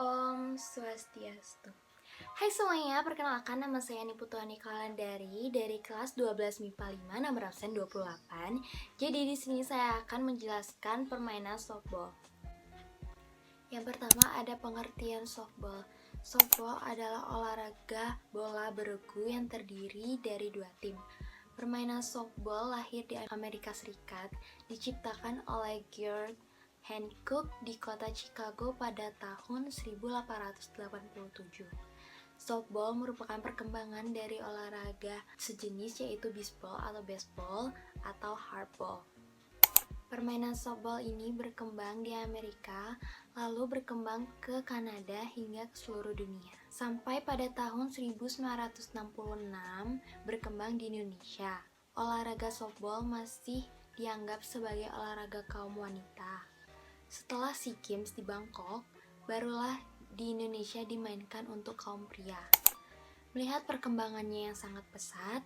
Om Swastiastu. Hai semuanya, perkenalkan nama saya Niputuani Kalandari dari kelas 12 MIPA 5 nomor absen 28. Jadi di sini saya akan menjelaskan permainan softball. Yang pertama ada pengertian softball. Softball adalah olahraga bola beregu yang terdiri dari dua tim. Permainan softball lahir di Amerika Serikat, diciptakan oleh George Hancock di kota Chicago pada tahun 1887. Softball merupakan perkembangan dari olahraga sejenis yaitu baseball atau hardball. Permainan softball ini berkembang di Amerika, lalu berkembang ke Kanada hingga ke seluruh dunia. Sampai pada tahun 1966 berkembang di Indonesia. Olahraga softball masih dianggap sebagai olahraga kaum wanita. Setelah SEA Games di Bangkok, barulah di Indonesia dimainkan untuk kaum pria. Melihat perkembangannya yang sangat pesat,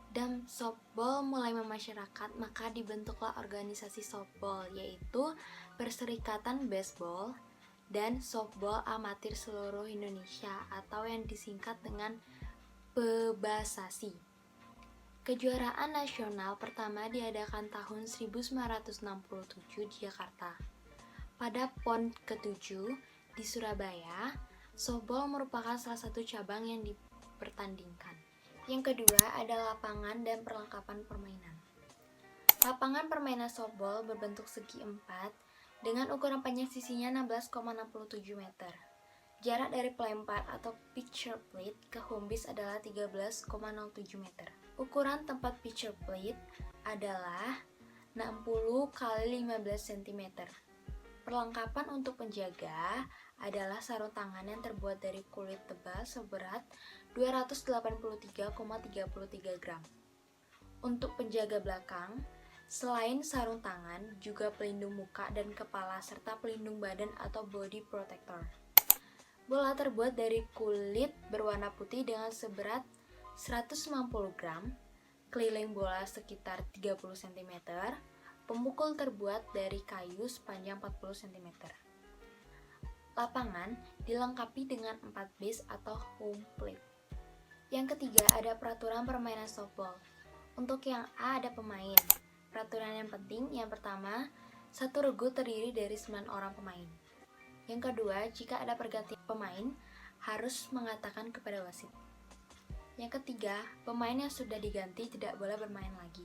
dan softball mulai memasyarakat, maka dibentuklah organisasi softball, yaitu Perserikatan Baseball dan Softball Amatir Seluruh Indonesia atau yang disingkat dengan PBASASI. Kejuaraan nasional pertama diadakan tahun 1967 di Jakarta. Pada PON ke-7 di Surabaya, softball merupakan salah satu cabang yang dipertandingkan. Yang kedua ada lapangan dan perlengkapan permainan. Lapangan permainan softball berbentuk segi empat dengan ukuran panjang sisinya 16,67 meter. Jarak dari pelempar atau pitcher plate ke home base adalah 13,07 meter. Ukuran tempat pitcher plate adalah 60 x 15 cm. Perlengkapan untuk penjaga adalah sarung tangan yang terbuat dari kulit tebal seberat 283,33 gram. Untuk penjaga belakang, selain sarung tangan, juga pelindung muka dan kepala serta pelindung badan atau body protector. Bola terbuat dari kulit berwarna putih dengan seberat 190 gram, keliling bola sekitar 30 cm, pemukul terbuat dari kayu sepanjang 40 cm. Lapangan dilengkapi dengan 4 base atau home plate. Yang ketiga ada peraturan permainan softball. Untuk yang A ada pemain. Peraturan yang penting yang pertama, satu regu terdiri dari 9 orang pemain. Yang kedua, jika ada pergantian pemain, harus mengatakan kepada wasit. Yang ketiga, pemain yang sudah diganti tidak boleh bermain lagi.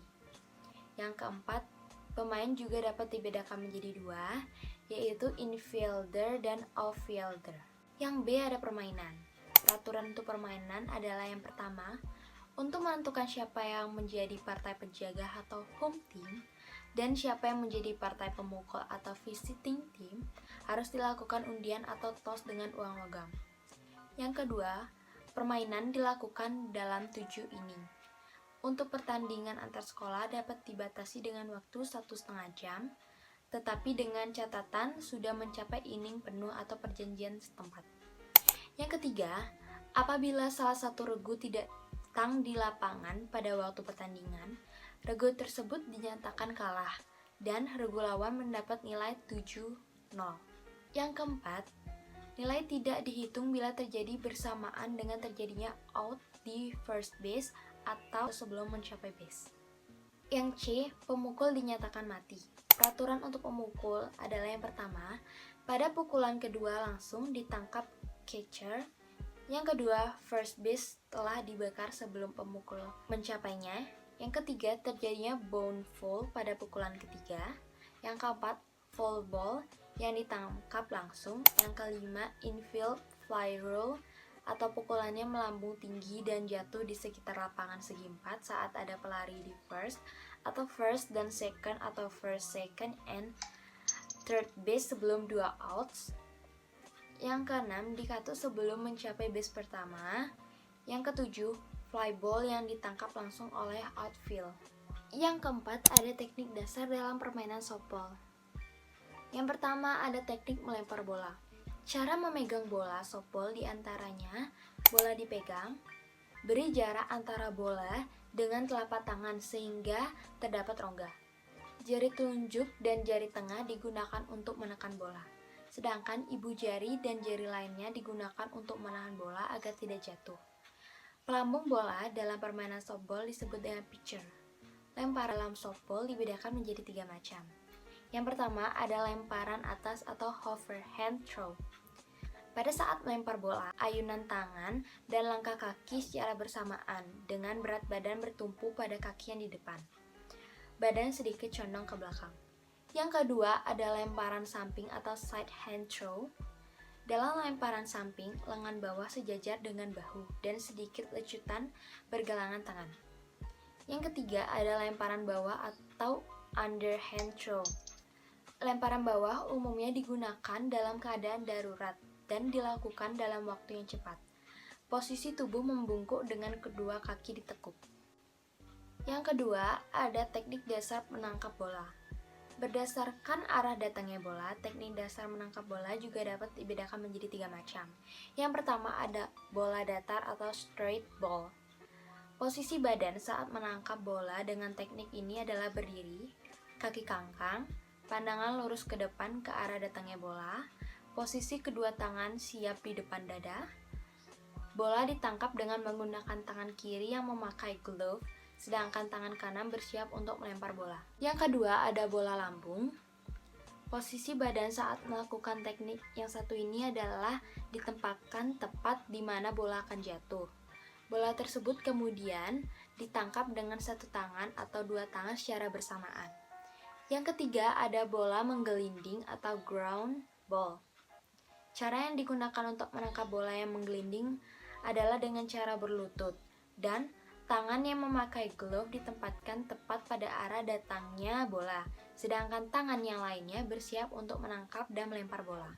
Yang keempat, pemain juga dapat dibedakan menjadi dua, yaitu infielder dan outfielder. Yang B ada permainan. Peraturan untuk permainan adalah yang pertama, untuk menentukan siapa yang menjadi partai penjaga atau home team dan siapa yang menjadi partai pemukul atau visiting team, harus dilakukan undian atau toss dengan uang logam. Yang kedua, permainan dilakukan dalam 7 inning. Untuk pertandingan antar sekolah dapat dibatasi dengan waktu 1,5 jam, tetapi dengan catatan sudah mencapai inning penuh atau perjanjian setempat. Yang ketiga, apabila salah satu regu tidak datang di lapangan pada waktu pertandingan, regu tersebut dinyatakan kalah dan regu lawan mendapat nilai 7-0. Yang keempat, nilai tidak dihitung bila terjadi bersamaan dengan terjadinya out di first base atau sebelum mencapai base. Yang C, pemukul dinyatakan mati. Peraturan untuk pemukul adalah yang pertama, pada pukulan kedua langsung ditangkap catcher. Yang kedua, first base telah dibakar sebelum pemukul mencapainya. Yang ketiga, terjadinya bound foul pada pukulan ketiga. Yang keempat, foul ball yang ditangkap langsung. Yang kelima, infield fly rule atau pukulannya melambung tinggi dan jatuh di sekitar lapangan segi empat saat ada pelari di first atau first dan second atau first, second, and third base sebelum 2 outs. Yang keenam, dikatu sebelum mencapai base pertama. Yang ketujuh, fly ball yang ditangkap langsung oleh outfield. Yang keempat, ada teknik dasar dalam permainan softball. Yang pertama, ada teknik melempar bola. Cara memegang bola softball diantaranya, bola dipegang, beri jarak antara bola dengan telapak tangan sehingga terdapat rongga. Jari telunjuk dan jari tengah digunakan untuk menekan bola. sedangkan ibu jari dan jari lainnya digunakan untuk menahan bola agar tidak jatuh. Pelambung bola dalam permainan softball disebut dengan pitcher. Lemparan dalam softball dibedakan menjadi 3 macam. Yang pertama ada lemparan atas atau overhand throw. Pada saat melempar bola, ayunan tangan dan langkah kaki secara bersamaan dengan berat badan bertumpu pada kaki yang di depan. Badan sedikit condong ke belakang. Yang kedua ada lemparan samping atau side hand throw. Dalam lemparan samping, lengan bawah sejajar dengan bahu dan sedikit lecutan pergelangan tangan. Yang ketiga ada lemparan bawah atau underhand throw. Lemparan bawah umumnya digunakan dalam keadaan darurat dan dilakukan dalam waktu yang cepat. Posisi tubuh membungkuk dengan kedua kaki ditekuk. Yang kedua, ada teknik dasar menangkap bola. Berdasarkan arah datangnya bola, teknik dasar menangkap bola juga dapat dibedakan menjadi 3 macam. Yang pertama ada bola datar atau straight ball. Posisi badan saat menangkap bola dengan teknik ini adalah berdiri, kaki kangkang, pandangan lurus ke depan ke arah datangnya bola, posisi kedua tangan siap di depan dada. Bola ditangkap dengan menggunakan tangan kiri yang memakai glove, sedangkan tangan kanan bersiap untuk melempar bola. Yang kedua ada bola lambung. Posisi badan saat melakukan teknik yang satu ini adalah ditempatkan tepat di mana bola akan jatuh. Bola tersebut kemudian ditangkap dengan satu tangan atau dua tangan secara bersamaan. Yang ketiga ada bola menggelinding atau ground ball. Cara yang digunakan untuk menangkap bola yang menggelinding adalah dengan cara berlutut dan tangan yang memakai glove ditempatkan tepat pada arah datangnya bola, sedangkan tangan yang lainnya bersiap untuk menangkap dan melempar bola.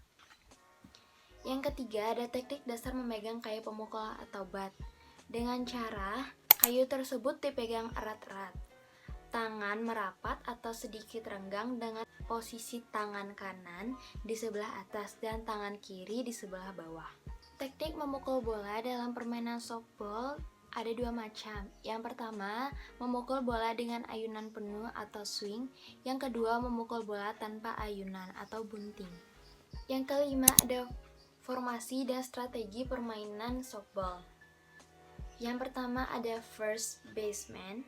Yang ketiga ada teknik dasar memegang kayu pemukul atau bat. Dengan cara kayu tersebut dipegang erat-erat. Tangan merapat atau sedikit renggang dengan posisi tangan kanan di sebelah atas dan tangan kiri di sebelah bawah. Teknik memukul bola dalam permainan softball ada 2 macam. Yang pertama, memukul bola dengan ayunan penuh atau swing. Yang kedua, memukul bola tanpa ayunan atau bunting. Yang kelima, ada formasi dan strategi permainan softball. Yang pertama, ada first baseman.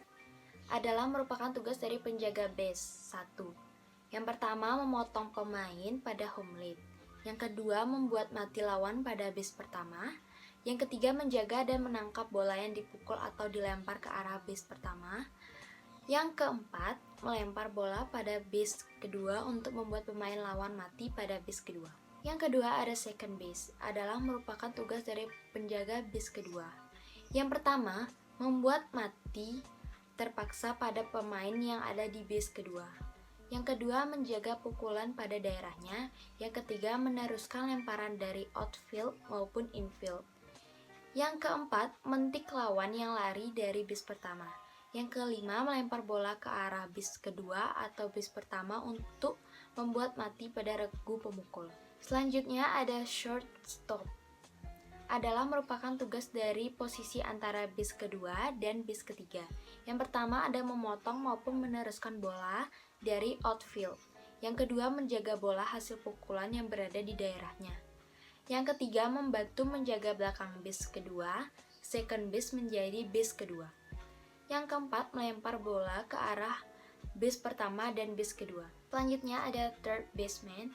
Adalah merupakan tugas dari penjaga base 1. Yang pertama, memotong pemain pada home plate. Yang kedua, membuat mati lawan pada base pertama. Yang ketiga, menjaga dan menangkap bola yang dipukul atau dilempar ke arah base pertama. Yang keempat, melempar bola pada base kedua untuk membuat pemain lawan mati pada base kedua. Yang kedua, ada second base. Adalah merupakan tugas dari penjaga base kedua. Yang pertama, membuat mati terpaksa pada pemain yang ada di base kedua. Yang kedua, menjaga pukulan pada daerahnya. Yang ketiga, meneruskan lemparan dari outfield maupun infield. Yang keempat, mentik lawan yang lari dari base pertama. Yang kelima, melempar bola ke arah base kedua atau base pertama untuk membuat mati pada regu pemukul. Selanjutnya ada shortstop. Adalah merupakan tugas dari posisi antara base kedua dan base ketiga. Yang pertama ada memotong maupun meneruskan bola dari outfield. Yang kedua menjaga bola hasil pukulan yang berada di daerahnya. Yang ketiga membantu menjaga belakang base kedua, second base menjadi base kedua. Yang keempat melempar bola ke arah base pertama dan base kedua. Selanjutnya ada third baseman.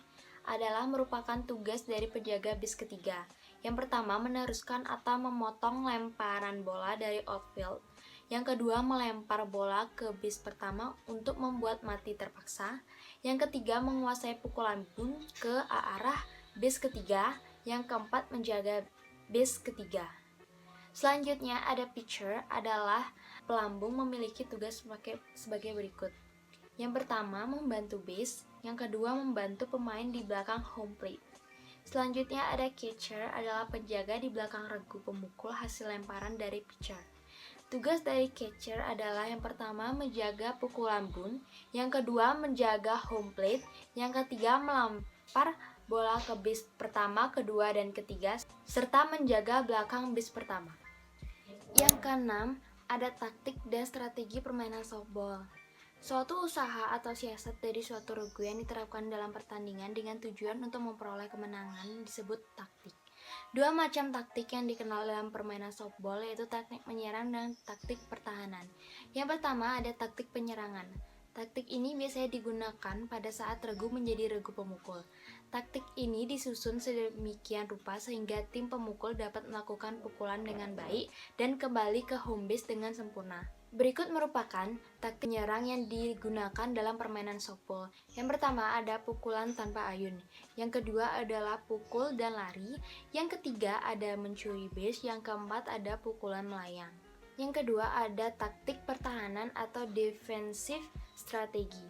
Adalah merupakan tugas dari penjaga base ketiga. Yang pertama, meneruskan atau memotong lemparan bola dari outfield. Yang kedua, melempar bola ke base pertama untuk membuat mati terpaksa. Yang ketiga, menguasai pukulan bunt ke arah base ketiga. Yang keempat, menjaga base ketiga. Selanjutnya, ada pitcher adalah pelambung memiliki tugas sebagai berikut. Yang pertama, membantu base. Yang kedua, membantu pemain di belakang home plate. Selanjutnya ada catcher adalah penjaga di belakang regu pemukul hasil lemparan dari pitcher. Tugas dari catcher adalah yang pertama menjaga pukulan bunt, yang kedua menjaga home plate, yang ketiga melempar bola ke base pertama, kedua, dan ketiga, serta menjaga belakang base pertama. Yang keenam ada taktik dan strategi permainan softball. Suatu usaha atau siasat dari suatu regu yang diterapkan dalam pertandingan dengan tujuan untuk memperoleh kemenangan disebut taktik. Dua macam taktik yang dikenal dalam permainan softball yaitu taktik menyerang dan taktik pertahanan. Yang pertama ada taktik penyerangan. Taktik ini biasanya digunakan pada saat regu menjadi regu pemukul. Taktik ini disusun sedemikian rupa sehingga tim pemukul dapat melakukan pukulan dengan baik dan kembali ke home base dengan sempurna. Berikut merupakan taktik penyerang yang digunakan dalam permainan softball. Yang pertama ada pukulan tanpa ayun. Yang kedua adalah pukul dan lari. Yang ketiga ada mencuri base. Yang keempat ada pukulan melayang. Yang kedua ada taktik pertahanan atau defensive strategi.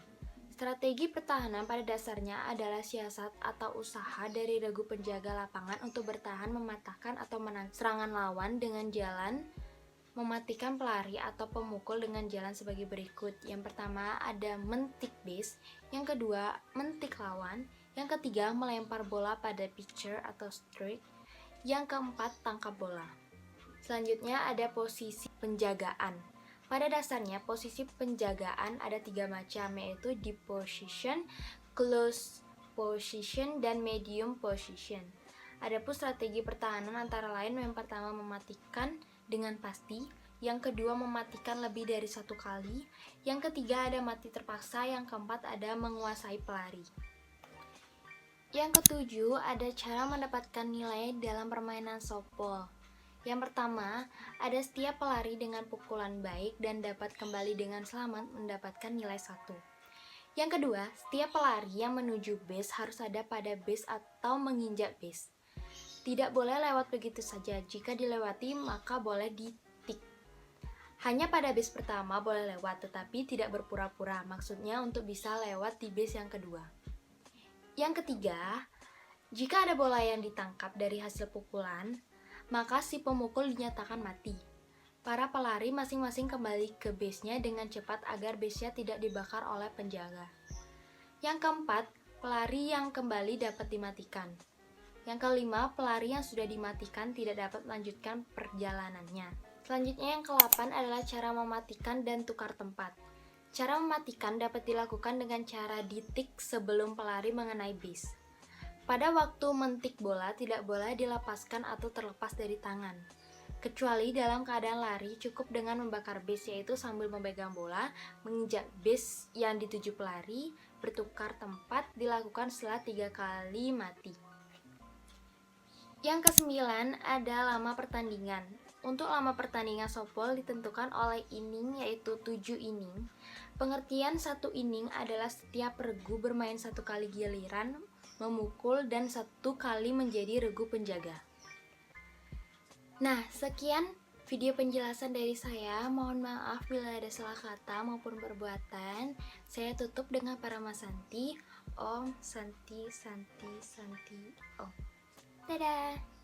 Strategi pertahanan pada dasarnya adalah siasat atau usaha dari regu penjaga lapangan untuk bertahan, mematahkan atau menang serangan lawan dengan jalan mematikan pelari atau pemukul dengan jalan sebagai berikut. Yang pertama ada mentik base, yang kedua mentik lawan, yang ketiga melempar bola pada pitcher atau strike, yang keempat tangkap bola. Selanjutnya ada posisi penjagaan. Pada dasarnya posisi penjagaan ada 3 macam, yaitu deep position, close position, dan medium position. Adapun strategi pertahanan antara lain yang pertama mematikan dengan pasti, yang kedua mematikan lebih dari satu kali, yang ketiga ada mati terpaksa, yang keempat ada menguasai pelari. Yang ketujuh ada cara mendapatkan nilai dalam permainan softball. Yang pertama, ada setiap pelari dengan pukulan baik dan dapat kembali dengan selamat mendapatkan nilai 1. Yang kedua, setiap pelari yang menuju base harus ada pada base atau menginjak base. Tidak boleh lewat begitu saja, jika dilewati maka boleh di-tick. Hanya pada base pertama boleh lewat, tetapi tidak berpura-pura, maksudnya untuk bisa lewat di base yang kedua. Yang ketiga, jika ada bola yang ditangkap dari hasil pukulan, maka si pemukul dinyatakan mati. Para pelari masing-masing kembali ke base-nya dengan cepat agar base-nya tidak dibakar oleh penjaga. Yang keempat, pelari yang kembali dapat dimatikan. Yang kelima, pelari yang sudah dimatikan tidak dapat melanjutkan perjalanannya. Selanjutnya yang ke-8 adalah cara mematikan dan tukar tempat. Cara mematikan dapat dilakukan dengan cara di-tick sebelum pelari mengenai base. Pada waktu mentik bola tidak boleh dilepaskan atau terlepas dari tangan. Kecuali dalam keadaan lari, cukup dengan membakar base, yaitu sambil memegang bola, menginjak base yang dituju pelari, bertukar tempat dilakukan setelah 3 kali mati. Yang ke-9 ada lama pertandingan. Untuk lama pertandingan softball ditentukan oleh inning, yaitu 7 inning. Pengertian 1 inning adalah setiap regu bermain 1 kali giliran, memukul, dan 1 kali menjadi regu penjaga. Nah, sekian video penjelasan dari saya. Mohon maaf bila ada salah kata maupun perbuatan. Saya tutup dengan Parama Santi. Om Santi Santi Santi Om. Dadah!